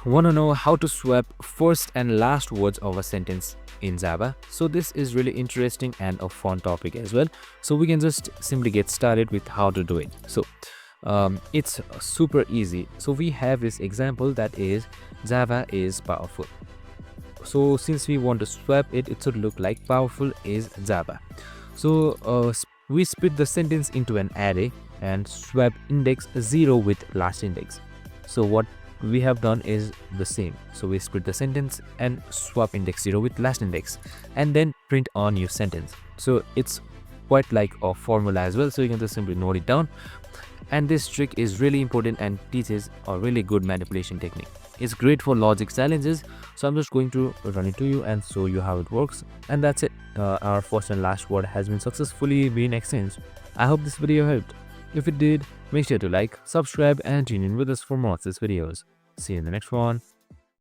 Want to know how to swap first and last words of a sentence in Java? So this is really interesting and a fun topic as well. So we can just simply get started with how to do it. So it's super easy. So we have this example that is Java is powerful. So since we want to swap it, it should look like powerful is Java. So we split the sentence into an array and swap index 0 with last index. So what we have done is the same. So we split the sentence and swap index 0 with last index and then print a new sentence. So it's quite like a formula as well. So you can just simply note it down. And this trick is really important and teaches a really good manipulation technique. It's great for logic challenges. So I'm just going to run it to you and show you how it works. And that's it. Our first and last word has been successfully been exchanged. I hope this video helped. If it did, make sure to like, subscribe and tune in with us for more of these videos. See you in the next one.